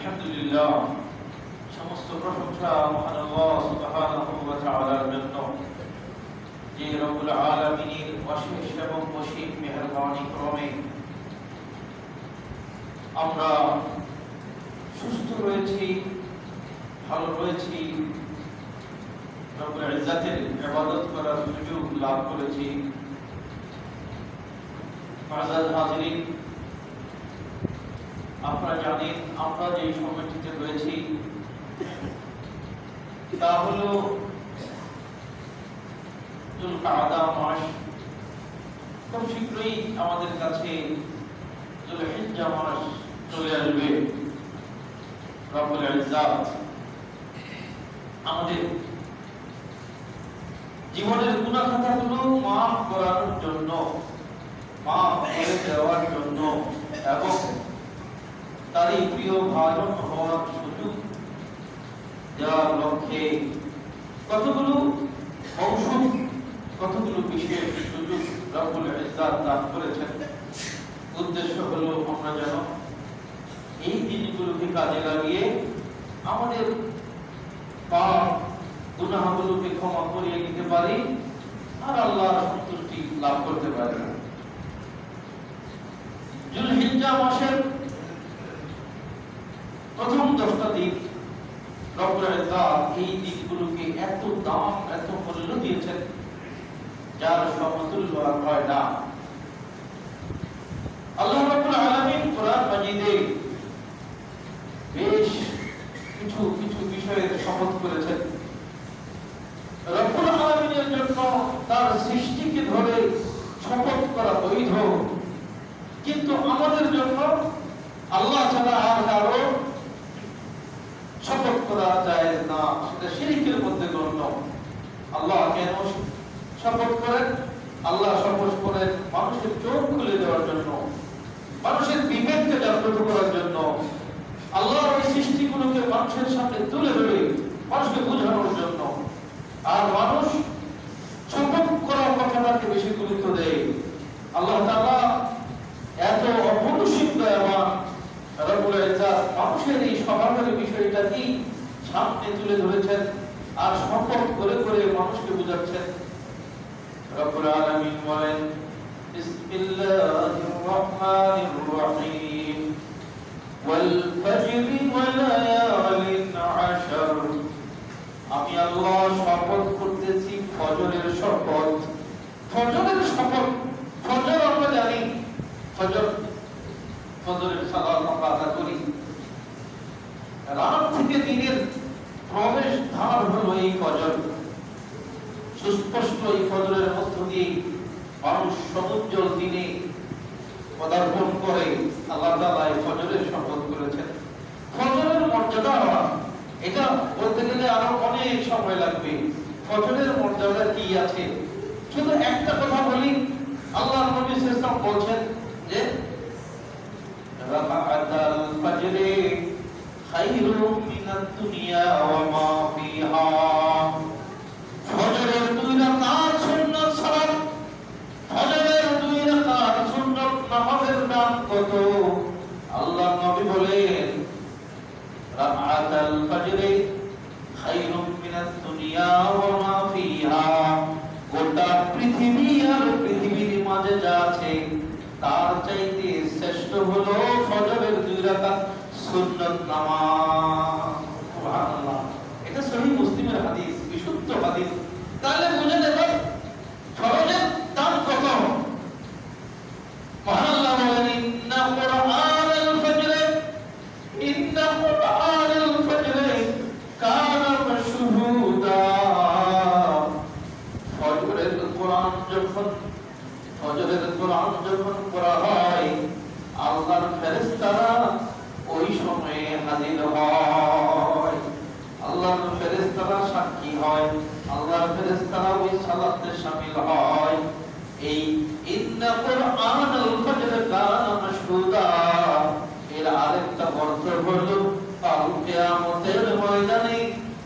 আলহামদুলিল্লাহ, সমস্ত প্রশংসা মহান আল্লাহ সুবহানাহু ওয়া তাআলার জন্য, যে রব্বুল আলামিনের অশেষ এবং অসীম মেহেরবানি ক্রমে আমরা সুস্থ রয়েছি, ভালো রয়েছি, রব্বুল ইজ্জাতের ইবাদত করার সুযোগ লাভ করেছি। মাআযাল হাজিরিন, আপনারা জানেন আমরা যে সময়টিতে রয়েছি তা হলো যুলকাদা মাস। খুব শীঘ্রই আমাদের কাছে যুলহিজ্জা মাস চলে আসবে। রব্বুল ইজ্জাত আমাদের জীবনের গুনাহ খাতাগুলো মাফ করার জন্য, মাফ করে দেওয়ার জন্য এবং তারই প্রিয় ভাজন হওয়ার সুযোগ দেওয়ার লক্ষ্যে কতগুলো মৌসুম, কতগুলো বিশেষ সুযোগ রব্বুল ইজ্জাত দান করেছেন। উদ্দেশ্য হলো আমরা যেন এই দিনগুলোকে কাজে লাগিয়ে আমাদের পাপ গুনাহগুলোকে ক্ষমা করিয়ে নিতে পারি আর আল্লাহর সন্তুষ্টি লাভ করতে পারি। যুলহিজ্জা মাসের প্রথম 10টা দিন রব্বুল ইজ্জাত এই দিনগুলোকে এত দাম, এত মূল্য দিয়েছেন যার সমতুল্য আর হয় না। আল্লাহ রাব্বুল আলামিন কোরআন মাজিদে বেশ কিছু কিছু বিষয়ের শপথ করেছেন। রব্বুল আলামিনের জন্য তার সৃষ্টিকে ধরে শপথ করা বৈধ, কিন্তু আমাদের জন্য আল্লাহ ছাড়া আর কারো শপথ করা যায় না, সেটা শিরকের মধ্যে গণ্য। আল্লাহ কেন শপথ করেন? আল্লাহ শপথ করেন মানুষের চোখ খুলে দেওয়ার জন্য, মানুষের বিবেককে জাগ্রত করার জন্য, আল্লাহর এই সৃষ্টিগুলোকে মানুষের সামনে তুলে ধরে মানুষকে বোঝানোর জন্য। আর মানুষ শপথ করার কথাটাকে বেশি গুরুত্ব দেয়। আল্লাহ তাআলা এত অপরিসীম দয়াবান, রব্বুল ইজ্জাত মানুষের এই স্বভাবের বিষয়টাকে সামনে তুলে ধরেছেন আর শপথ করে করে মানুষকে বোঝাচ্ছেন। রব্বুল আলামিন বলেন, বিসমিল্লাহির রহমানির রহিম, ওয়াল ফাজরি ওয়া লায়ালিন আশর। আমি আল্লাহ শপথ করতেছি ফজরের শপথ। ফজরের শপথ, ফজর আমরা জানি, ফজর, ফজরের সালাত আমরা আদায় করি। রাত থেকে দিনের প্রবেশ দ্বার হলো এই ফজর। সুস্পষ্ট এই ফজরের মধ্য দিয়ে মানুষ সমুজ্জ্বল দিনে পদার্পণ করে। আল্লাহ তাআলা এই ফজরের শপথ করেছেন। ফজরের মর্যাদা এটা বলতে গেলে আরো অনেক সময় লাগবে। ফজরের মর্যাদা কি আছে শুধু একটা কথা বলি। আল্লাহর নবী সাল্লাল্লাহু আলাইহি ওয়াসাল্লাম বলেন যে রাকাতাল ফজরে খায়রুম মিনাদ দুনিয়া ওয়া মা ফিহা। ফজরের 2 রাকাত সুন্নাত সালাত, ফজরের 2 রাকাত সুন্নাত নামাজের দাম কত? আল্লাহর নবী বলেন রাকাতাল ফজরে খায়রুম মিনাদ দুনিয়া ওয়া মা ফিহা। গোটা পৃথিবী আর পৃথিবীর মাঝে যা আছে তার চাইতে শ্রেষ্ঠ হলো ফজরের 2 রাকাত সুন্নাত নামাজ। সুবহানাল্লাহ, এটা সহিহ মুসলিমের হাদিস, বিশুদ্ধ হাদিস। তাহলে বুঝে নেবেন ফজরের দাম কত। সুবহানাল্লাহ বলেন, ইন্না কুরআনাল ফজর, ইন্না কুরআনাল ফজর কানা মাশহুদা। ফজরের কোরআন যখন পড়া হয় আল্লাহর ফেরেশতারা ওই সময়ে হাজির হয়। আল্লাহর ফেরেশতারা সাক্ষী হয়, আল্লাহর ফেরেশতারা ওই সালাতে শামিল হয়। এই ইন্না কুরআনাল ফজর কানা মাশহুদা এর আরেকটা অর্থ হলো কাল কিয়ামতের ময়দানে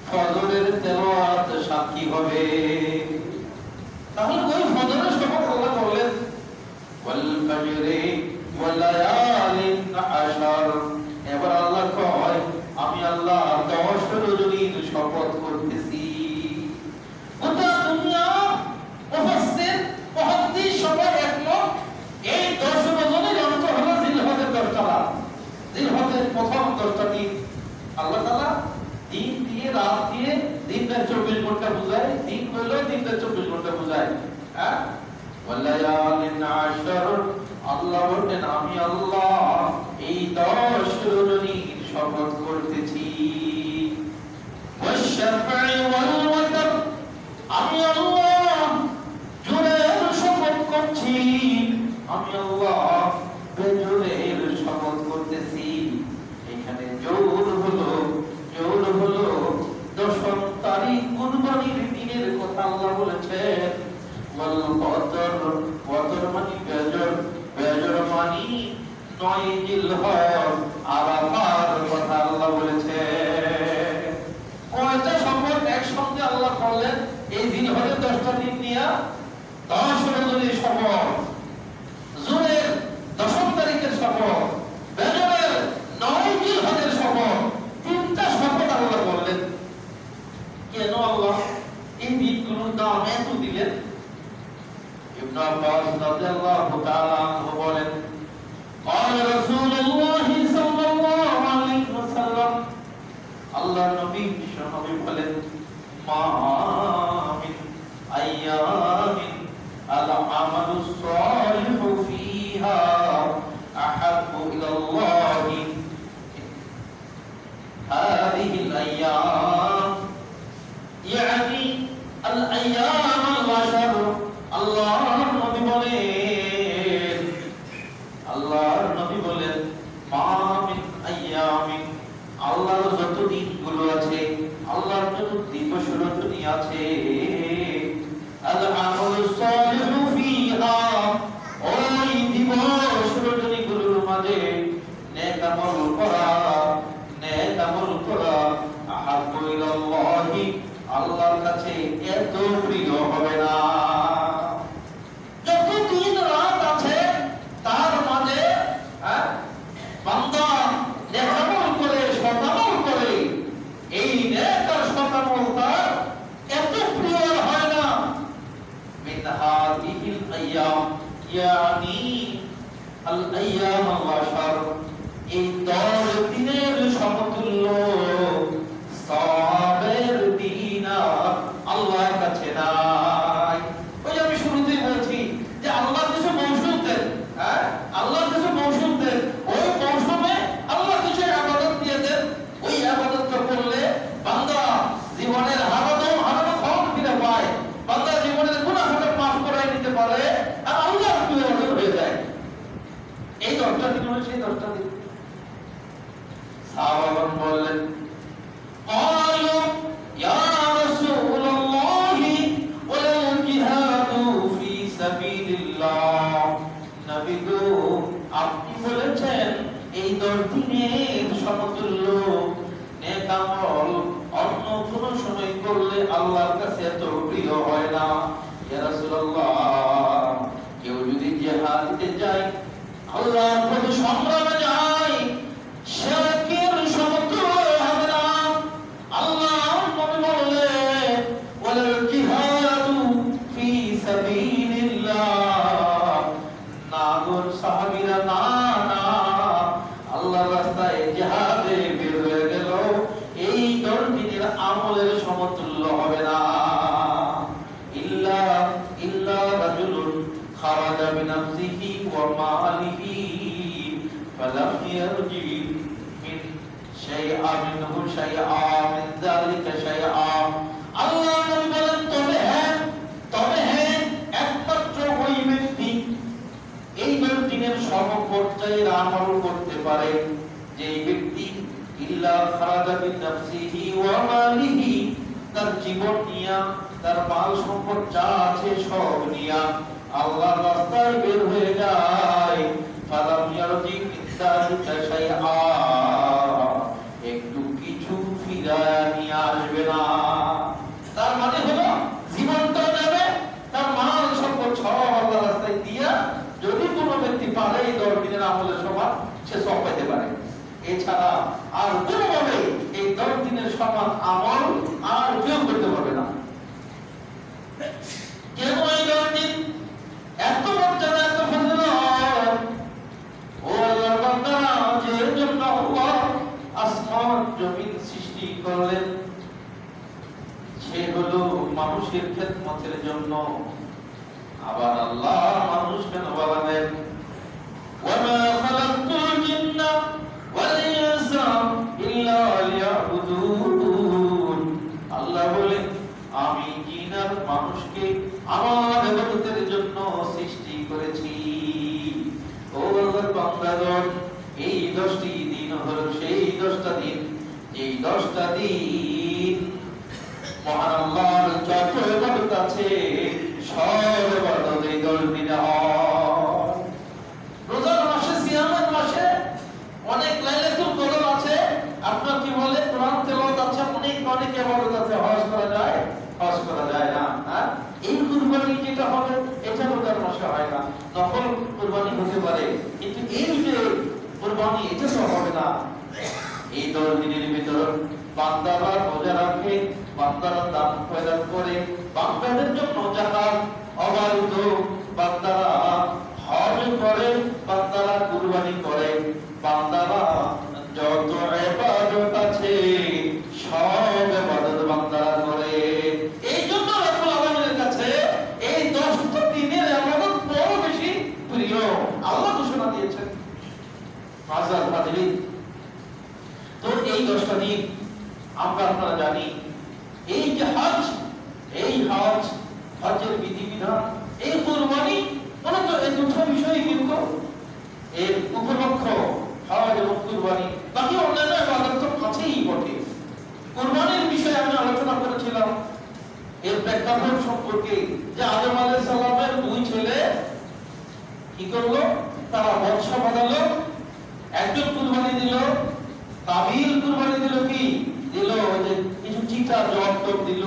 ফজরের তেলাওয়াত সাক্ষী হবে। তাহলে ওই ফজরের শপথ আল্লাহ বলেন ওয়াল ফাজরি ওয়া লায়ালিন আশর। এবার আল্লাহ কয় প্রথম 10টা দিন আল্লাহ তাআলা দিন দিয়ে রাত দিয়ে দিনটা 24 ঘন্টা বোঝায়, দিন হলো দিনটা 24 ঘন্টা বোঝায়। হ্যাঁ, ওয়ালায়ালিন আশর, আল্লাহ বলেন আমি আল্লাহ এই 10 রজনীর শপথ করতেছি। ওয়াশফা'i ওয়াল ওয়াতর, আমি আল্লাহ জোরের শপথ করছি, আমি আল্লাহ বেজোরের শপথ করতেছি। এখানে জোর হলো 10 তারিখ কুরবানির দিনের কথা আল্লাহ বলেছেন। ওয়াল ওয়াতর, ওয়াতর মানে বেজর, বেজর মানে 9 জিলহজ আরাফার কথা আল্লাহ বলেছেন। কয়টা শপথ একসঙ্গে আল্লাহ করলেন? এই দিন হলে 10টা দিন নিয়ে 10 রজনীর শপথ, জুনের 10 তারিখের শপথ, বেজরের 9 জিলহজের শপথ, 3টা শপথ আল্লাহ করলেন। কেন আল্লাহ এই দিনগুলোর দাম এত দিলেন? ইবনে আব্বাস রাদিয়াল্লাহু তাআলা আনহু বলেন, قال رسول الله صلى الله عليه وسلم, আল্লাহর নবী বিশ্বনবী বলেন, মা মিন আইয়ামিন আল আমালুস সালিহু ফিহা আহাব্বু ইলাল্লাহি হাযিহিল আইয়াম, ইয়ানি আল আইয়াম আল আশর। আল্লাহর নবী বলেন, আল্লাহর নবী বলেন, মা মিন আইয়ামিন, আল্লাহর যত দিনগুলো আছে, আল্লাহর যত দিবস রজনী আছে, আল আমালুস সালিহু ফিহা, ওই দিবস রজনীগুলোর মাঝে নেক আমল করা আহাব্বু ইলাল্লাহি, আল্লাহর কাছে এত প্রিয় হবে না। যত দিন রাত আছে তার মাঝে বান্দা নেক আমল করে, সৎ আমল করে, এই নেক আর সৎ আমল তার এত প্রিয় হয় না। মিন হাযিহিল আইয়াম, ইয়ানি আল আইয়াম আল আশর, এই 10 দিনের সমতুল্য সওয়াবের দিন আল্লাহর কাছে নাই। ওই আমি শুরুতেই বলছি যে আল্লাহর কিছু মৌসুম দেন, আল্লাহর কিছু মৌসুম দেন, ওই মৌসুমে আল্লাহ কিছু ইবাদত দিয়ে দেন। ওই ইবাদতটা করলে বান্দা জীবনের হারানো ফল ফিরে পায়, বান্দা জীবনের গুনাহকে মাফ করাই নিতে পারে, আর আল্লাহর প্রিয় হয়ে যায়। এই 10টা দিন হচ্ছে, এই 10টা দিন। সাহাবাগণ বললেন, قالوا يا رسول الله ولا الجهاد في سبيل الله, নবী গো আপনি বলেছেন এই 10 দিনের সমতুল্য নেক আমল অন্য কোন সময় করলে আল্লাহর কাছে এত প্রিয় হয় না। ইয়া রাসূলুল্লাহ, কেউ যদি জিহাদে যায়, আল্লাহর পথে সংগ্রামে যায়, সে কি সমতুল্য হবে না? আল্লাহ নবী বললেন, ওয়ালাল জিহাদু ফি সাবিলিল্লাহ, না গো সাহাবীরা, না আল্লাহর রাস্তায় জিহাদে বের হয়ে গেল, এই 10 দিনের আমলের সমতুল্য হবে না। ইল্লা রাজুলুন খারাজা বিনাফসিহি ওয়া মালিহি ফালাম ইয়ারজি মিন শাইআ মিনহু শাইআ মিন যালিকা শাইআ। আল্লাহ নবী বলেন, তবে হ্যাঁ একমাত্র ওই ব্যক্তি এই 10 দিনের সর্বপর্যায়ের আমল করতে পারে যে ব্যক্তি ইল্লা খারাজা বিনাফসিহি ওয়া মালিহি, তার জীবন নিয়া, তার মাল সম্পদ যা আছে সব নিয়া আল্লাহর রাস্তায় বের হয়ে যায়, ফালাম ইয়ারজি মিন যালিকা শাইআ, একটু কিছু ফিরায় নিয়ে আসবে না। তার মানে হলো জীবনটা দেবে, তার মাল সম্পদ সব আল্লাহর রাস্তায় দিয়া যদি কোনো ব্যক্তি পারে এই 10 দিনের আমলের সমান সে সব পেতে পারে। এছাড়া আর কোনোভাবে এই 10 দিনের সমান আমল আর কেউ করতে পারবে না। কেন এই 10 দিন এত মর্যাদা, এত ফজিলত? ও আল্লাহর বান্দারা, যে জন্য আল্লাহ সৃষ্টি করলেন সে হলো মানুষের খেদমতের জন্য। আবার আল্লাহ মানুষ কেন বানালেন? ওয়ামা খালাকতুল জিন্না ওয়াল ইনসা ইল্লা লিয়াবুদুন। আল্লাহ বলেন আমি জিন আর মানুষকে আমার ইবাদতের জন্য সৃষ্টি করেছি। ও আল্লাহর বান্দাগণ, এই 10টি দিন হলো সেই 10টা দিন, এই 10টা দিন মহান আল্লাহর যত ইবাদত আছে সব ইবাদত এই 10 দিনে হয়। রোজার মাসে, সিয়ামের মাসে অনেক লাইলাতুল কদর আছে, আপনার কি বলে কোরআন তেলাওয়াত আছে, অনেক ইবাদত আছে। হজ করা যায়, হজ করা যায় না। হ্যাঁ, এই কুরবানি যেটা হবে এটা রোজার মাসে হয় না। নফল কুরবানি হতে পারে, কিন্তু এই যে কুরবানি এটা তো হবে না। এই 10 দিনের ভিতর বান্দারা রোজা রাখে, বান্দারা দান খয়রাত করে, বান্দাদের জন্য যাকাত অবারিত, বান্দারা হজ করে, বান্দারা কুরবানি করে, বান্দারা যত ইবাদত আছে সব ইবাদত বান্দারা করে। এই জন্য রব্বুল আলামিনের কাছে এই 10টা দিনের ইবাদত বড় বেশি প্রিয়। আল্লাহ ঘোষণা দিয়েছেন। আজাদ হাজিরিন, তো এই 10টা দিন আমরা আপনারা জানি, এই যে হজ, এই হজের বিধিবিধান, এই কুরবানি, মূলত এই দুটো বিষয় কিন্তু এর উপলক্ষ হজ এবং কুরবানি। বাকি অন্যান্য ইবাদত তো কাছেই বটে। কুরবানির বিষয়ে আমি আলোচনা করেছিলাম এর প্রেক্ষাপট সম্পর্কে, যে আদম আলাইহিস সালামের 2 ছেলে কি করলো? তারা বৎস বাঁধালো, একজন কুরবানি দিল, কাবিল কুরবানি দিল, কি দিল? যে কিছু চিটা জবাব দিল,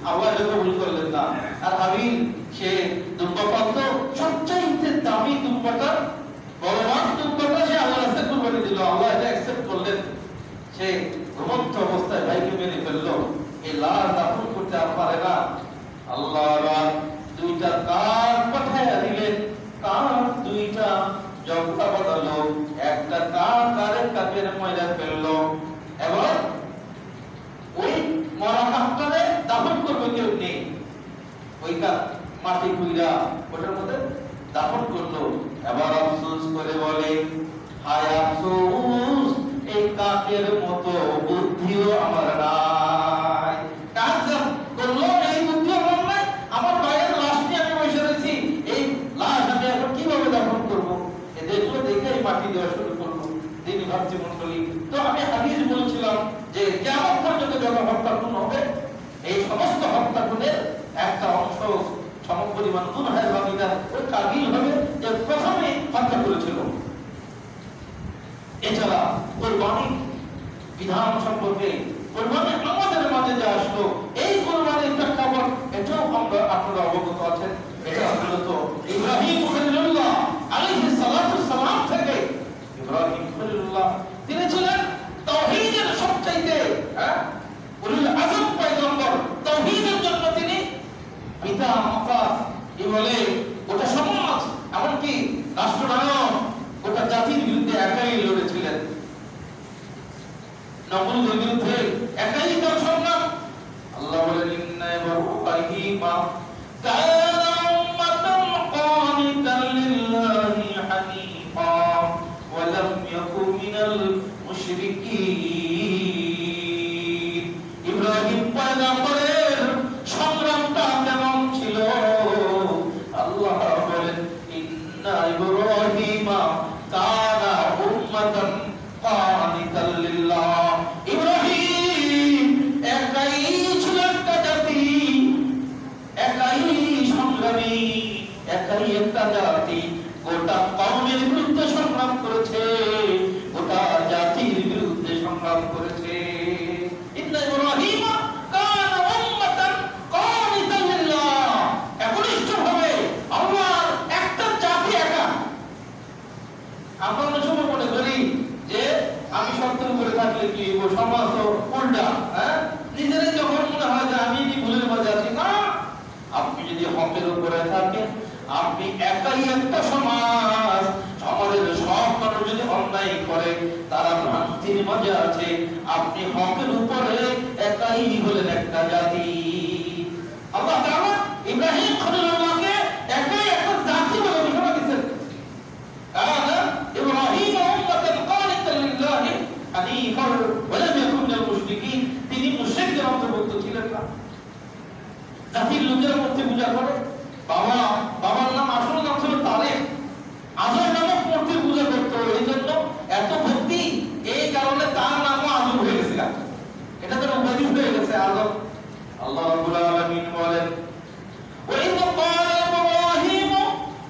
আল্লাহ কবুল করলেন না। আর হাবিল সে দুম্বা পালতো, সবচাইতে দামি দুম্বাটা, বলবান দুম্বাটা সে আল্লাহর রাস্তায় কুরবানি দিল। আল্লাহ এটা অ্যাকসেপ্ট করলেন। সে ঘুমন্ত অবস্থায় ভাইকে মেরে ফেললো। এই লাশ দাফন করতে আর পারে না। আল্লাহ আবার 2টা কাঠ পাঠায় দিলেন। কাঠ 2টা জগটা বাঁধালো, একটা কাঠ আরেক কাঠের ময়দা ফেললো। এবার ওই মরা কাঠটারে দাফন করবে কেউ নেই, ওই কাঠ মাটি কুইরা ওটার মধ্যে দাফন করলো। এবার আফসোস করে বলে, হায় আফসোস, এই কাঠের মতো বুদ্ধিও আমার নাই। কাজ করলো এই বুদ্ধি আমার নাই, আমার ভাইয়ের লাশ নিয়ে আমি বসে রয়েছি, এই লাশ আমি এখন কিভাবে দাফন করবো? এ দেখলো, দেখে মাটি দেওয়া শুরু করলো। তিনি ভাবছি মন্ডলী, তো আমি হাদিস বলছিলাম যে কিয়ামত পর্যন্ত যত হত্যা খুন হবে, এই সমস্ত হত্যা খুনের একটা অংশ সমপরিমাণ গুনাহের ভাগিদার ওই কাবিল হবে, যে প্রথমে হত্যা করেছিল। এছাড়া কুরবানি বিধান সম্পর্কে, কুরবানি আমাদের মাঝে যে আসলো, এই কুরবানির প্রেক্ষাপট এটাও আমরা আপনারা অবগত আছেন। এটা মূলত ইব্রাহিম খলিলুল্লাহ আলাইহিস সালাতু সালাম থেকে, ইব্রাহিম খলিলুল্লাহ তিনি ছিলেন তাওহীদের সবচাইতে উলুল আযম পয়গম্বর। তাওহীদের জন্য তিনি পিতা মাতা কি বলে গোটা সমাজ, এমনকি রাষ্ট্রনায়ক, গোটা জাতির বিরুদ্ধে একাই লড়েছিলেন। নমরুদের বিরুদ্ধে একাই তার সংগ্রাম। আল্লাহ বলেন, ইন্না ইব্রাহিমা কানা উম্মাতান কানিতান লিল্লাহি হানিফা ওয়া লাম ইয়াকুন মিনাল মুশরিকিন। ইব্রাহিম পয়গম্বরের সংগ্রামটা কেমন ছিল? আল্লাহ বলেন, ইন্না ইব্রাহিমা কানা উম্মাতান কানিতান লিল্লাহ। ইব্রাহিম একাই ছিল একটা জাতি, একাই সংগ্রামী, একাই একটা জাতি। গোটা কওমের বিরুদ্ধে সংগ্রাম করেছে, গোটা জাতির বিরুদ্ধে সংগ্রাম করেছে। ইন্না ইব্রাহিমা কানা উম্মাতান কানিতান লিল্লাহ। একনিষ্ঠভাবে আল্লাহর একটা জাতি, একা। আমরা অনেক সময় মনে করি যে আমি সত্যের উপরে থাকলে কি সমাজ তো উল্টা, নিজেরাই যখন মনে হয় যে আমি ভুলের মাঝে আছি। না, আপনি যদি হকের উপরে থাকেন, আপনি একাই একটা সমাজ, সমাজের সব মানুষ যদি অন্যায় করে তারা ভ্রান্তির মাঝে আছে। আপনি হকের উপরে একাই হলেন একটা জাতি। আল্লাহ তাআলা ইব্রাহিম খলিলুল্লাহকে একাই একটা জাতি বলে ঘোষণা দিয়েছেন। আনা ইব্রাহিম উম্মাতান কানিতান লিল্লাহি হানিফান ওয়া লাম ইয়াকুন মিনাল মুশরিকিন। তিনি মুশরিকদের অন্তর্ভুক্ত ছিলেন না। জাতির লোকের মূর্তি পূজা করে। বাবার নাম আসল নাম ছিল তারেক, আজব নামক মূর্তির পূজা করত। এই জন্য এত ভক্তি, এই কারণে তার নামও আজব হয়ে গেছিল। এটা তো উপাধি হয়ে গেছে আজব। আল্লাহ রাব্বুল আলামিন বলেন وَإِذْ قَالَ إِبْرَاهِيمُ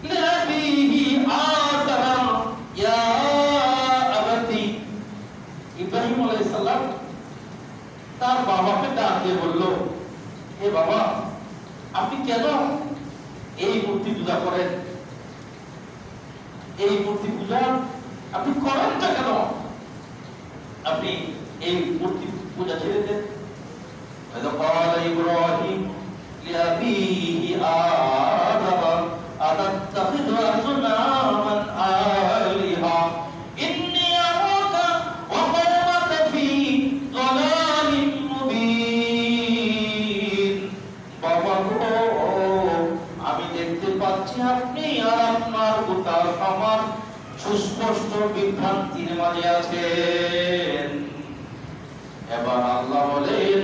لِأَبِيهِ آزَرَ يَا أَبَتِ। ইব্রাহিম আলাইহিস সালাম তার বাবাকে ডাক দিয়ে বলল, হে বাবা, আপনি কেন এই মূর্তি পূজা করেন? এই মূর্তি পূজা আপনি করেনটা কেন? আপনি এই মূর্তি পূজা ছেড়ে দেন। قال إبراهيم لأبيه آزر أتتخذ أصناما آلهة إني أراك وقومك في ضلال مبين। বাবা গো, আমি দেখতে পাচ্ছি আপনি আর আপনার গোটা সমাজ সুস্পষ্ট বিভ্রান্তির মাঝে আছেন। এবার আল্লাহ বলেন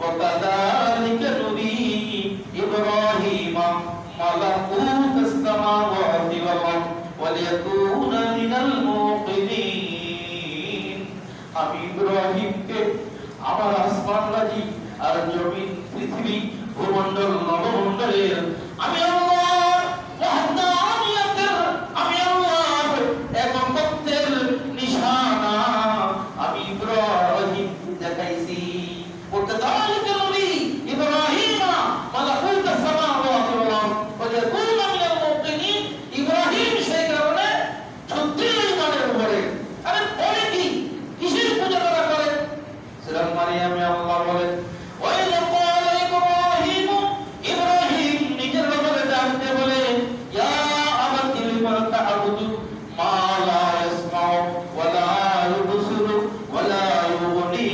وَكَذَلِكَ نُرِي إِبْرَاهِيمَ مَلَكُوتَ السَّمَاوَاتِ وَالْأَرْضِ وَلِيَكُونَ مِنَ الْمُوقِنِينَ। আমি ইব্রাহিমকে আমার আসমান রাজি আর জমিন পৃথিবী ভূমণ্ডল নবমণ্ডলের আমি আল্লাহর ওয়াহদানিয়তের, আমি আল্লাহর একত্বের নিশানা আমি ইব্রাহিমকে দেখাইছি। وكذلك نري إبراهيم ملكوت السماوات والأرض وليكون من الموقنين। ইব্রাহিম সেই কারণে সত্যিই ইমানের উপরে। আরে বলে কি কিসের পূজা করা করে? সূরা মারিয়ামে আল্লাহ বলেন وَإِذْ قَالَ إِبْرَاهِيمُ ইব্রাহিম নিজের ব্যাপারে ডাকতে বলে ইয়া আবাতি লিমা তা'বুদু মা লা ইয়াসমাউ ওয়া লা ইউবসিরু ওয়া লা ইউগনি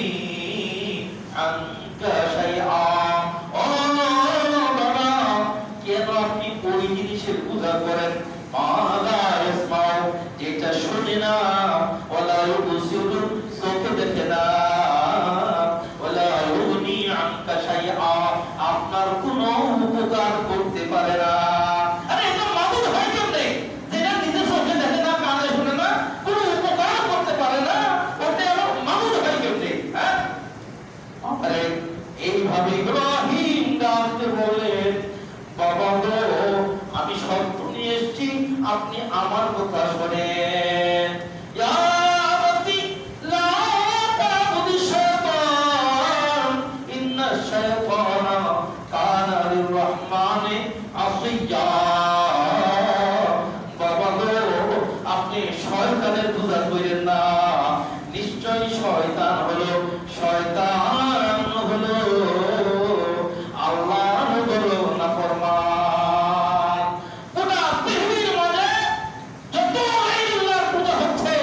আনকা শাইআ। ও বাবা, কেন আপনি ওই জিনিসের পূজা করেন মা লা ইয়াসমাউ, যেটা শুনে না, ওয়া লা ইউবসিরু, চোখে দেখে না, ওয়া লা ইউগনি আনকা শাইআ, আপনার কোনো উপকার করতে পারে না। আরে এটা মাবুদ হয় কেমনে? যেটা নিজে চোখে দেখে না, কানে শুনে না, কোনো উপকার করতে পারে না, ওটা আবার মাবুদ হয় কেমনে? হ্যাঁ, আরে এইভাবে ইব্রাহিম ডাকতে বলেন বাবা গো, আমি শর্ত নিয়ে এসেছি, আপনি আমার কথা শোনেন। ইয়া আবাতি লা তা'বুদিশ শাইতান ইন্নাশ শাইতানা কানা লির-রাহমানি আসিয়্যা। বাবা গো, আপনি শয়তানের পূজা করেন না, নিশ্চয়ই শয়তান হলো আল্লাহর বড় নাফরমান। গোটা পৃথিবীর মাঝে যত আল্লাহর পূজা হচ্ছে,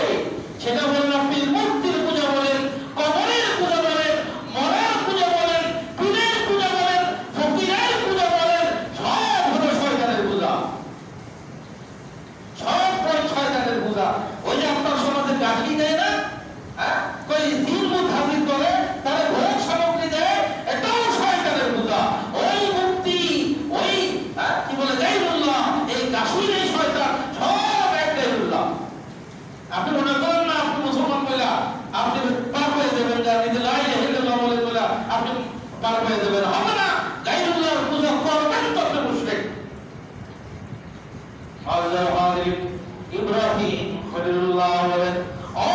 সেটা বলেন আপনি মূর্তির পূজা বলেন, কবরের পূজা বলেন, মরার পূজা বলেন, পীরের পূজা বলেন, ফকিরের পূজা বলেন, সব হলো শয়তানের পূজা। সব শয়তানের পূজা। ওই যে আপনার সমাজে গাঠি দেয় না, হ্যাঁ, কই জিলমুত হাজির করে তারা ভোগ সামগ্রী দেয়, এটাও শয়তানের পূজা। ওই মূর্তি, ওই কি বলে গায়রুল্লাহ, এই গাছুই এই শয়তান, সব এক গায়রুল্লাহ। আপনি মনে করেন না আপনি মুসলমান বলে আপনি পার হয়ে যাবেন, যা নিজে লা ইলাহা ইল্লাল্লাহ বলে আপনি পার হয়ে যাবেন, হবে না। গায়রুল্লাহর পূজা করবেন তো আপনি মুশরিক। আল্লাহ হাজির ইব্রাহিম খলিলুল্লাহ বলেন ও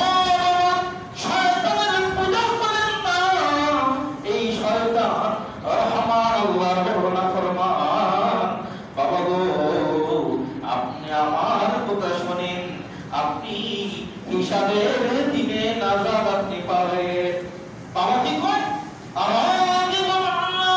শয়তানের পূজা করেন না, এই শয়তান রহমান আল্লাহর বড় নাফরমান। বাবা গো, আপনি আমার কথা শুনেন, আপনি হিসাবের দিনে নাজাত আপনি পাবেন। বাবা কি কয়? আরাদিব আল্লাহ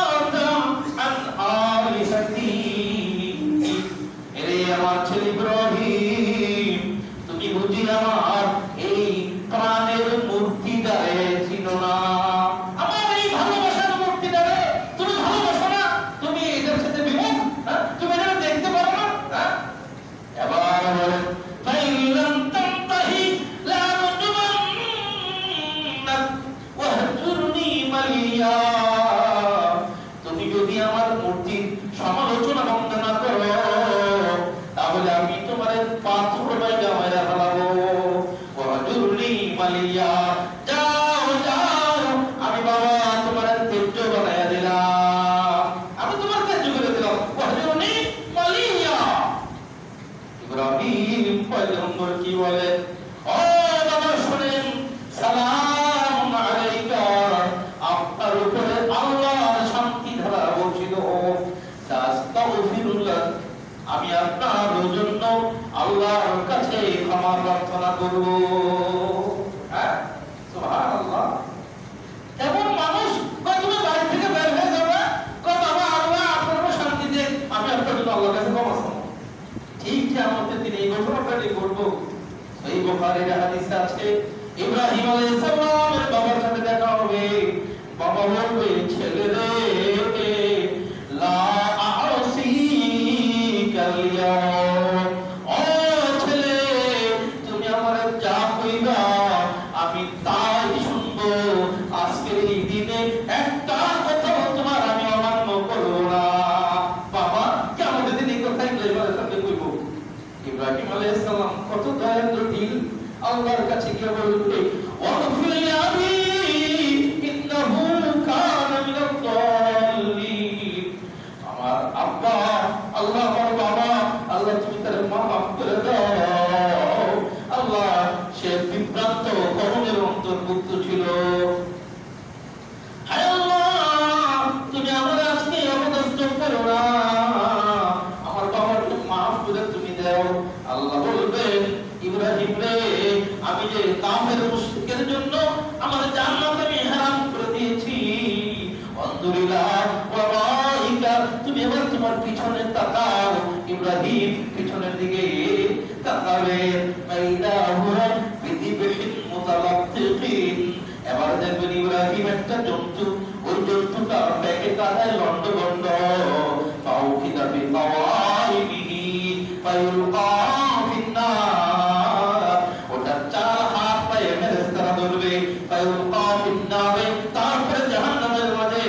যাও যাও, আমি বাবা তোমার তেজ্য বানায়া দিলাম, আমি তোমার তেজ্য করে দিলাম। ওয়াহজুরনি মালিয়া। ইব্রাহিম পয়গম্বর কি বলে, ও বাবা শুনেন, সালাম আলাইকা, আপনার উপরে আল্লাহর শান্তি ধারা বর্ষিত হোক। আস্তাগফিরুল্লাহ, আমি আপনার জন্য আল্লাহর কাছে ক্ষমা প্রার্থনা করব। হ্যাঁ, সুবহানাল্লাহ। এমন মানুষ তুমি বাড়ি থেকে বের হয়ে যাবে, বাবা আল্লাহ আপনার শান্তি দেন, আমি আপনার জন্য আল্লাহর কাছে ক্ষমা চাবো। ঠিক কিয়ামতের দিন এই ঘটনাটাই ঘটবো। এই বুখারীর হাদিসে আছে, ইব্রাহিম আলাইহিস সালামের বাবার সাথে দেখা হবে। বাবা বলবে, ছেলে রে, লা আ'সিকা আল-ইয়াওম, ও ছেলে, তুমি আমারে যা কইবা আমি তাই শুনবো। আজকের এই দিনে একটা কথা তোমার আমি অমান্য করব না। বাবা কিয়ামতের দিন এই কথা ইব্রাহিম আলাইহিস সালামকে কইব। ইব্রাহিম আলাইহিস সালাম কত দয়ালু দিল, আল্লাহর কাছে গিয়ে বলবে, ওয়াগফির লি আবি ইন্নাহু কানা মিনাদ দাল্লিন, আমার আব্বা, আল্লাহ আমার বাবা, আল্লাহ তুমি তার মাফ করে দাও। আল্লাহ সে বিভ্রান্ত কওমের অন্তর্ভুক্ত ছিল। হায় আল্লাহ, তুমি আমার আজকে অবদস্ত করো না, আমার বাবাকে মাফ করে তুমি দাও। আল্লাহ বলবেন, ইব্রাহিম রে, আমি যে কাফের মুশরিকের জন্য আমার জান্নাত আমি হারাম করে দিয়েছি, আলহামদুলিল্লাহ ওয়া রাইকা, তুমি এবার তোমার পিছনে তাকাও। ইব্রাহিম পিছনের দিকে তাকাবে, বাইদা হুয়া বিদিবহিন মুতালাফিকিন, এবার দেখবেন ইব্রাহিম একটা জন্তু, ওই জন্তুটা ব্যাগে কাদায় লন্ডভন্ড, ফাউকিদা বিকাওয়াইবিহি ফায়ুলকা ফিন্নার, ওটা চার হাত পায়ে ফেরেশতারা ধরবে, ফায়ুলকা ফিন্নারে, তারপরে জাহান্নামের মাঝে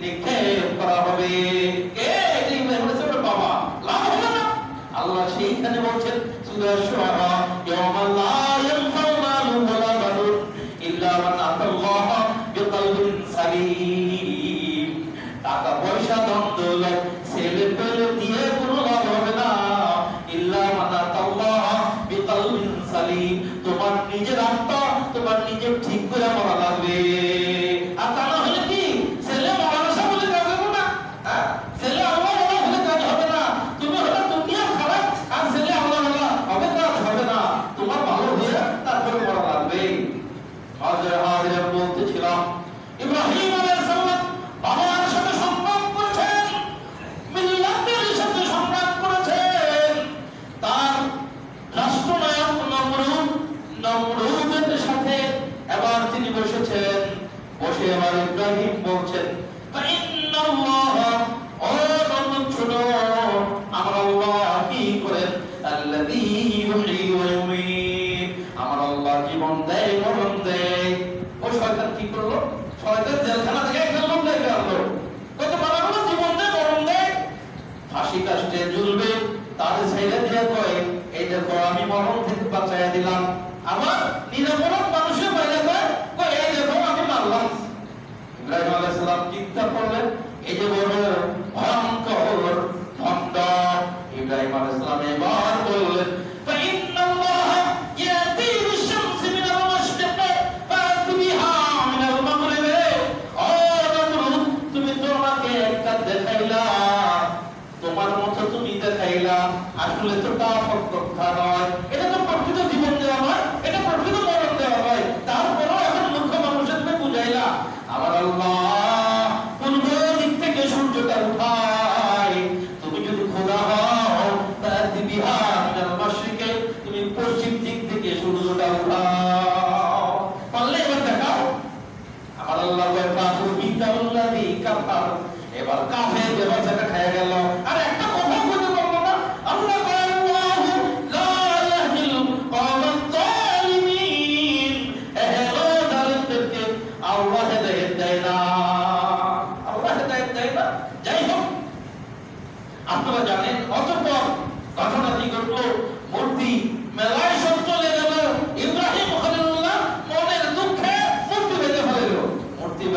নিক্ষেপ করা হবে। কে? ইব্রাহিম আলাইহিস সালামের বাবা। লাভ হলো না? আল্লাহ সেইখানে বলছেন সূরা শুআরা, ইয়াওমা লা ইয়ানফাউ মালুন ওয়ালা বানুন ইল্লা মান আতাল্লাহ বিকলবিন সালিম, টাকা পয়সা ধন দৌলত ছেলে পেলে দিয়ে কোনো লাভ হবে না, ইল্লা মান আতাল্লাহ বিকলবিন সালিম, তোমার নিজের আত্মা তোমার নিজের ঠিক করে মরা লাগবে। আর তা না হলে কি ছেলে মরাশা বলে কাজ হবে না? হ্যাঁ, ছেলে আল্লাহ বলা হলে কাজ হবে না। তুমি হলে দুনিয়া খারাপ, আর ছেলে আল্লাহ বলা হবে, কাজ হবে না। তোমার ভালো হয়ে তারপরে মরা লাগবে। আজ বলতেছিলাম, ইব্রাহিম আলাইহিস সালাম বাবার সাথে সংগ্রাম করেছেন, মিল্লাতের সাথে সংগ্রাম করেছেন। তার রাষ্ট্রনায়ক নমরুদের সাথে এবার তিনি বসেছেন, বসে এবার ইব্রাহিম বলছেন, ইন্নাল্লাহ, ও নমরুদ শোনো, আমার আল্লাহ কি করেন, আল্লাযী ইউহয়ী ওয়া ইউমীত, আমার আল্লাহ জীবন দেয় মরণ দেয়। ও শয়তান কি করলো? শয়তান জেলখানা থেকে একটা লোক লেগে আনলো, কত বড় জীবন দেয় মরণ দেয়, ফাঁসি কাষ্টে ঝুলবে, তাদের ছেড়ে দিয়ে কয়, এই দেখো আমি মরণ থেকে বাঁচাইয়া দিলাম। আবার নিরপরাধ মানুষের বাইরে কয়, এই দেখো আমি মারলাম। ইব্রাহিম আলাইহিস সালাম চিন্তা করলেন, এই যে বড় ভয়ঙ্কর ভণ্ড। ইব্রাহিম আলাইহিস সালাম এবার বললেন, ফাইন্নাল্লাহ ইয়াতি বিশ-শামসি মিনাল মাশরিকি ফাতি বিহা মিনাল মাগরিবি, ও নমরুদ, তুমি তোমাকে একটা দেখাইলা, তোমার মতো তুমি দেখাইলা, আসলে তো তা কথা নয়, এটা তো প্রকৃত জীবন দেওয়া নয়, এটা প্রকৃত মরণ দেওয়া নয়।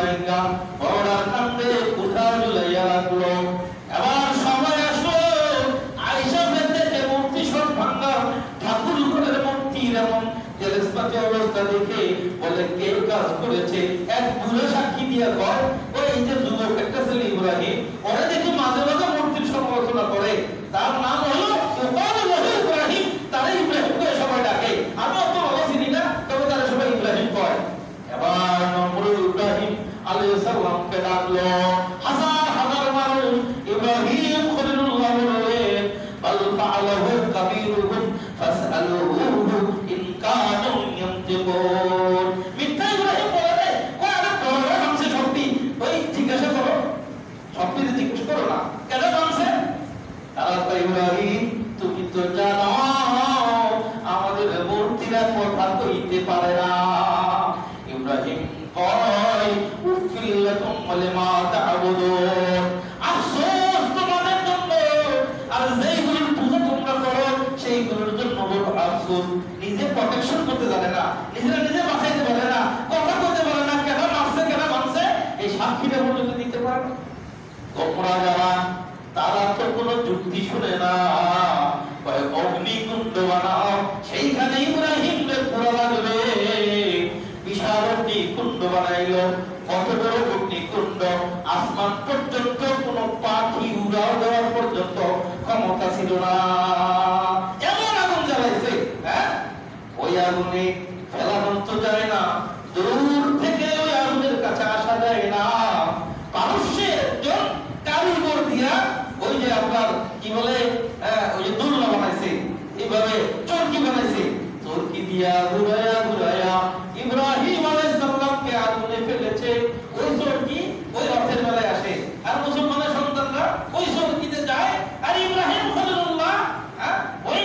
ভাইঙ্গা বড়ার কান্দে কোঠা ঝুলাইয়া রাখলো। এবার সবাই আসলো, আয়েশা দেখে মূর্তি সব ভাঙ্গা, ঠাকুর ঘরের মূর্তির এমন জেলেসপাতি অবস্থা দেখে বলে কে কাজ করেছে? এক বুড়ো সাক্ষী দিয়া কয়, ওই যে যুবক একটা ছেলে ইব্রাহিম, ওরা দেখি মাঝে মাঝে মূর্তির সমালোচনা করে, তার নাম হলো ইব্রাহিম, তারা ইব্রাহিম করে সবাই ডাকে। আমি অত ভালো চিনি না, তবে তারা সবাই ইব্রাহিম কয়। এবার নমরুদ ইব্রাহিম আলাইহিস সালামকে ডাকলো। হাজার হাজার মানুষ ইব্রাহিম খলিলুল্লাহ বললেন, বাল ফাআলাহু কাবীরুহুম ফাসআলুহু ইন কানু ইয়ানতিকুন। মিথ্যা ইব্রাহিম বলে, কই আরে বড় নামছে শক্তি, ওই জিজ্ঞাসা করো, শক্তিকে জিজ্ঞেস করো না কেন নামছে? তারা কয়, ইব্রাহিম তুমি তো জানো আমাদের মূর্তিরা কথা কইতে পারে না। ইব্রাহিম কয়, উফিল লাকুম লিমা তা'বুদুন, আফসোস তোমাদের জন্য, আর যেইগুলোর পূজা তোমরা করো সেইগুলোর জন্য বড় আফসোস। নিজে প্রোটেকশন করতে জানে না, নিজেরা নিজে বাঁচাইতে পারে না, কথা বলতে পারে না, কেন মারছে কেন মারছে এই সাক্ষীটা পর্যন্ত দিতে পারে না। তোমরা যারা, তারা তো কোনো যুক্তি শুনে না, অগ্নিকুণ্ড বানাও, সেইখানে ইব্রাহিমের পোড়া লাগবে। বিশাল অগ্নিকুণ্ড বানাইল। কত বড় অগ্নিকুণ্ড, আসমান পর্যন্ত কোন পাখি উড়াও দেওয়ার পর্যন্ত ক্ষমতা ছিল না, এমন আগুন জ্বালাইছে। হ্যাঁ, ওই আগুনে ফেলানো তো যায় না, দূর থেকে ওই আগুনের কাছে আসা যায় না। পারস্যের একজন কারিগর দিয়া ওই যে আপনার কি বলে, ওই যে দুল্লা বানাইছে, এইভাবে চরকি বানাইছে, চরকি দিয়া ঘুরায়া ঘুরায়া ইব্রাহিম আলাইহিস সালামকে আগুনে ফেলেছে। ওই চরকি ওই রথের মেলায় আসে, আর মুসলমানের সন্তানরা ওই চরকিতে যায়, আর ইব্রাহিম খলিলুল্লাহ ওই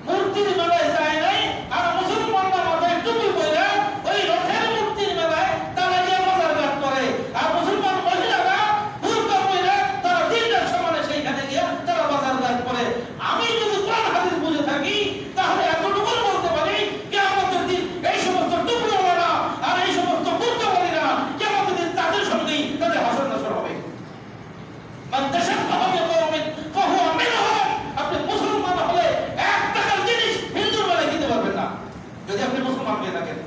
মূর্তির মেলায় যায় নাই, আর মুসলমানরা মাথায় টুপি পরে ওই রথের মূর্তির মেলায় তারা গিয়ে বাজার ঘাট করে, আর মুসলমান মহিলারা বুরকা পরে তারা দিনের সমানে সেইখানে গিয়ে তারা বাজার ঘাট করে। আমি যদি কোরআন হাদিস বুঝে থাকি তাহলে এতটুকু বলতে পারি, কিয়ামতের দিন এই সমস্ত টুপিওয়ালা আর এই সমস্ত বুরকাওয়ালীরা কিয়ামতের দিন তাদের সঙ্গেই তাদের হাসর নাসর হবে। মান তাশাব্বাহা বিকওমিন ফাহুয়া মিনহুম। আপনি মুসলমান হলে 1 টাকার জিনিস হিন্দুর বেলায় দিতে পারবেন না যদি আপনি মুসলমান হয়ে থাকেন।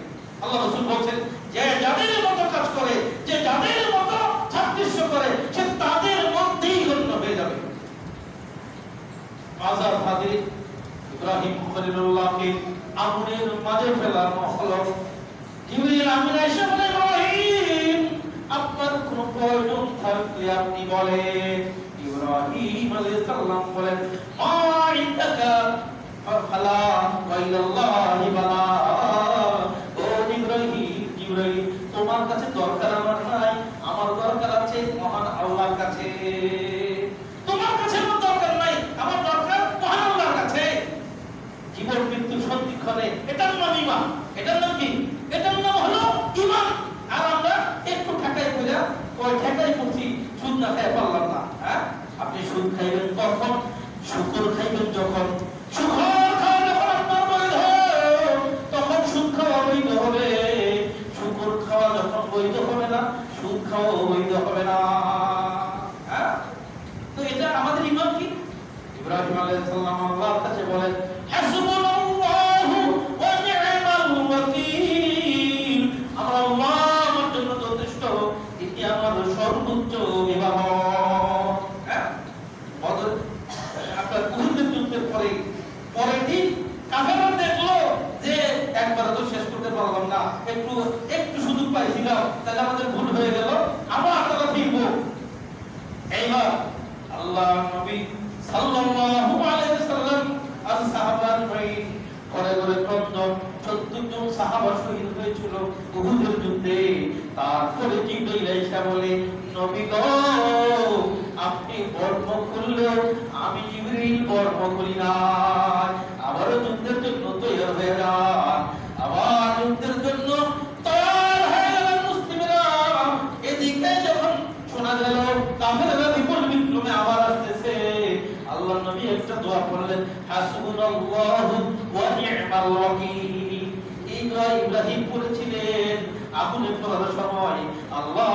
আল্লাহ রাসূল বলেন, যে যাদের মতো কাজ করে, যে যাদের মতো সাদৃশ্য করে, সে তাদের মধ্যেই গণ্য হয়ে যাবে। আযাব হাদির ইব্রাহিম খলিলুল্লাহকে আগুনের মাঝে ফেলানো হলো। জিবরিল আমিন এসে বলে, ইব্রাহিম আপনার কোন প্রয়োজন থাকলে আপনি বলেন। ইব্রাহিম আলাইহিস সালাম বলেন, মা ইনদাকা ফালা ওয়া ইলাল্লাহি বালা। ও ইব্রাহিম, ইব্রাহিম তোমার কাছে দরকার আমার নাই, আমার দরকার আছে মহান আল্লাহর কাছে। তোমার কাছে আমার দরকার নাই, আমার দরকার মহান আল্লাহর কাছে। জীবন মৃত্যু সন্ধিক্ষণে এটার নাম ঈমান। এটার নাম কি? এটার নাম হলো ঈমান। আর আমরা একটু ঠেকাই কইরা ওই ঠেকাই করছি, সুদ না খাই পারলাম না। হ্যাঁ, আপনি সুদ খাইবেন কখন? শুকর খাইবেন যখন। শুকর খাওয়া যখন আপনার বৈধ, তখন সুদ খাওয়া বৈধ হবে। শুকর খাওয়া যখন বৈধ হবে না, সুদ খাওয়া বৈধ হবে না। হ্যাঁ, তো এটা আমাদের ঈমান কি? ইব্রাহিম আলাইহিস সালাম আল্লাহর কাছে বলেন, হাসবুনাল্লাহু ওয়া নি'মাল ওয়াকিল। আমার আল্লাহ আমার জন্য যথেষ্ট, তিনি আমার সর্বোচ্চ অভিভাবক। হ্যাঁ, বদর আপনার উহুদের যুদ্ধের পরের দিন কাফেররা দেখলো যে একবার তো শেষ করতে পারলাম না, একটু সুযোগ পাইছিলাম, তাহলে আমাদের ভুল হয়ে গেল, আবার তারা ফিরবো। এইবার আল্লাহ নবী সাল্লাল্লাহু আলাইহি ওয়াসাল্লাম আর সাহাবার ভাই ঘরে ঘরে 14 জন সাহাবা শহীদ হয়েছিল উহুদের যুদ্ধে। তারপরে জিবরাইল আয়েশা বলে, নবী গো আপনি বর্ম খুললেও আমি জিবরাইল বর্ম খুলি না। আবার যুদ্ধের জন্য তৈরি হয়ে যান, আবার যুদ্ধের জন্য তৈরি হয়ে গেলেন মুসলিমরা। এদিকে যখন শোনা গেল কাফেররা বিপুল বিপ্লবে আবার আসতেছে, আল্লাহ নবী একটা দোয়া পড়লেন, হাসবুনাল্লাহু ওয়া নি'মাল ওয়াকিল। এই দোয়া ইব্রাহিম পড়েছিলেন আগুনে পড়ার সময়, আল্লাহ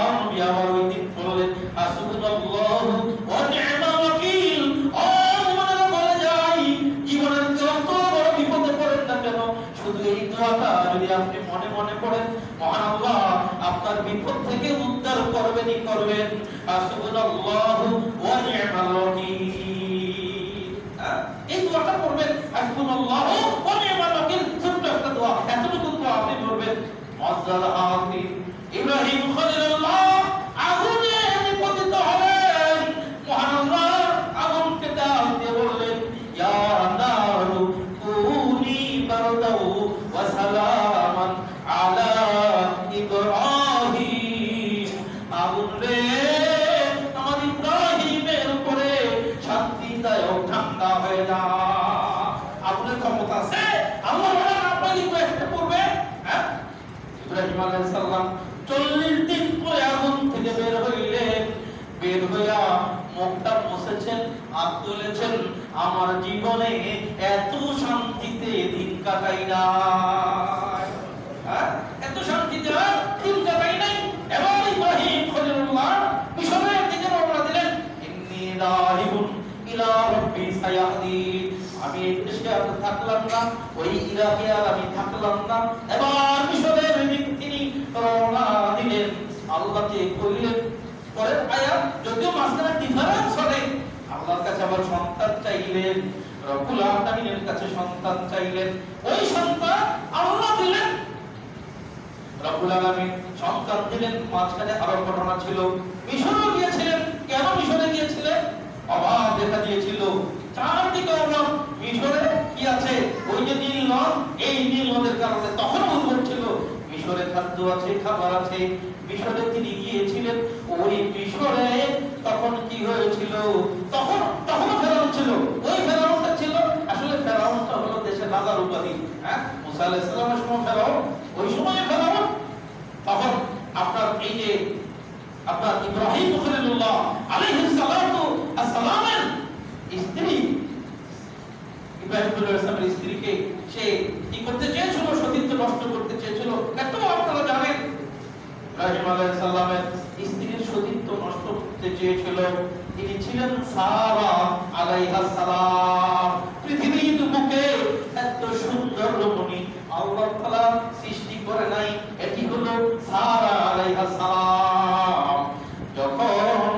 আল্লাহ আপনার বিপদ থেকে উদ্ধার করবেনই করবেন। হাসবুনাল্লাহু ওয়া নি'মাল ওয়াকিল। এই দোয়াটা পড়বেন, হাসবুনাল্লাহু ওয়া নি'মাল ওয়াকিল। ছোট্ট একটা দোয়া, এতটুকু দোয়া আপনি পড়বেন। মুআজ্জাল হাফিজ ইব্রাহিম খলিলুল্লাহ আগুনে নিপতিত হলেন। মহান আল্লাহ আগুনকে ডাক দিয়ে বললেন, ইয়া নারু কুনি বারদাও ওয়া সালামান আলা ইব্রাহিম। আগুন রে আমার ইব্রাহিমের উপরে শান্তিদায়ক ঠান্ডা হয়ে যা। আগুনের ক্ষমতা আছে, আল্লাহ বলেন আপনাকে একটা করবে। ইব্রাহিম আলাইহিস সালাম 40 দিন পরে আগুন থেকে বের হইলেন। বের হইয়া মুখটা মুছেছেন, হাত তুলেছেন, আমার জীবনে এত শান্তিতে দিন কাটাই নাই, এত শান্তিতে দিন কাটাই নাই। এবার ইব্রাহিম খলিলুল্লাহ মিশরের দিকে রওনা দিলেন। ইন্নী যাহিবুন ইলা রাব্বি সায়াহদিন। আমি এই দেশে আর থাকলাম না, ওই ইরাকে আর আমি থাকলাম না। এবার মিশরের দিকে তিনি রওনা দিলেন। আল্লাহকে কইলেন, পরের আয়াত যদিও মাঝখানে ডিফারেন্স হয়, আল্লাহর কাছে আবার সন্তান চাইলেন, রব্বুল আলামিনের কাছে সন্তান চাইলেন। ওই সন্তান আল্লাহ দিলেন, রব্বুল আলামিন সন্তান দিলেন। মাঝখানে আরো ঘটনা ছিল, মিশরে গিয়েছিলেন। কেন মিশরে গিয়েছিলেন? অভাব দেখা দিয়েছিল, চারদিকে অভাব। মিশরে কি আছে? ওই যে নীল নদ, এই নীল নদের কারণে তখন উদ্ভব ছিল। মিশরে খাদ্য আছে, খাবার আছে। মিশরে তিনি গিয়েছিলেন। ওই মিশরে তখন কি হয়েছিল? তখন ফেরাউন ছিল। ওই ফেরাউনটা ছিল, আসলে ফেরাউনটা হলো দেশের রাজার উপাধি। মুসা আলাইহিস সালামের সময় ফেরাউন, ওই সময়ে ফেরাউন। তখন আপনার এই যে আপনার ইব্রাহিম খলিলুল্লাহ আলাইহিস সালাতু আসসালামের স্ত্রী, ইব্রাহিম খলিলুল্লাহর স্ত্রীকে সে কি করতে চেয়েছিল? সতীত্ব নষ্ট করতে চেয়েছিল। এত আপনারা জানেন, ইব্রাহিম আলাইহিস সালামের স্ত্রীর সতীত্ব নষ্ট করতে চেয়েছিল। তিনি ছিলেন সারা আলাইহিস সালাম। পৃথিবীর বুকে এত সুন্দর রমণী আল্লাহ তাআলা সৃষ্টি করে নাই। এটি হলো সারা আলাইহিস সালাম। যখন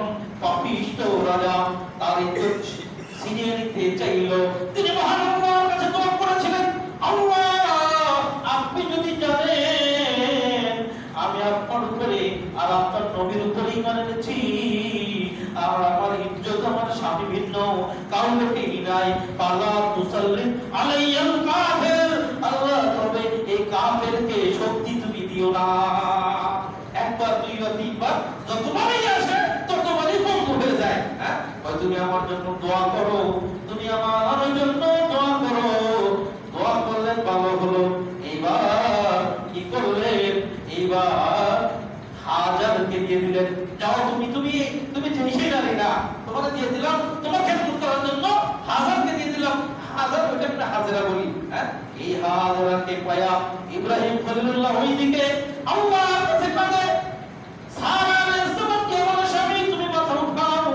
পাপিষ্ঠ রাজা তার ইজ্জত ছিনিয়ে নিতে চাইল, তিনি মহান আল্লাহর কাছে দোয়া করেছিলেন, আল্লাহ আপনি যদি জানেন আমি আপনার উপরে আর আপনার নবীর উপরে ঈমান এনেছি, আর আমার ইজ্জত আমার স্বামী ভিন্ন কাউকে নাই, পালা তুসাল্লিম আলাইয়াল কাফির। আল্লাহ তবে এই কাফেরকে শক্তি তুমি দিও না। একবার, দুইবার, তিনবার, যতবারই আসে ততবারই বন্ধ হয়ে যায়। তুমি আমার জন্য দোয়া করো, তুমি আমার জন্য দোয়া করো। দোয়া করলেন, ভালো হলো। এইবার কি করলেন? এইবার হাজারকে দিয়ে দিলেন, যাও তুমি জিনিসই জানি না, তোমাকে দিয়ে দিলাম তোমার খেদমত করার জন্য। হাজারকে দিয়ে দিলাম। হাজার ওইটা আমরা হাজরা বলি। এই হাজারকে পায়া ইব্রাহিম খলিলুল্লাহ ওইদিকে আল্লাহর কাছে কাঁদে, সারা আলাইহিস সালামকে বলে, স্বামী তুমি মাথা উঠাও,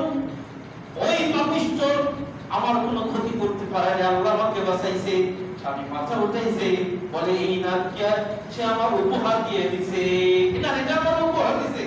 ওই পাপিষ্ঠ আমার কোনো ক্ষতি করতে পারে না, আল্লাহ আমাকে বাঁচাইছে। স্বামী মাথা উঠাইছে, বলে এই নাকিয়া সে আমার উপহার দিয়ে দিছে, এটা আমার উপহার দিছে।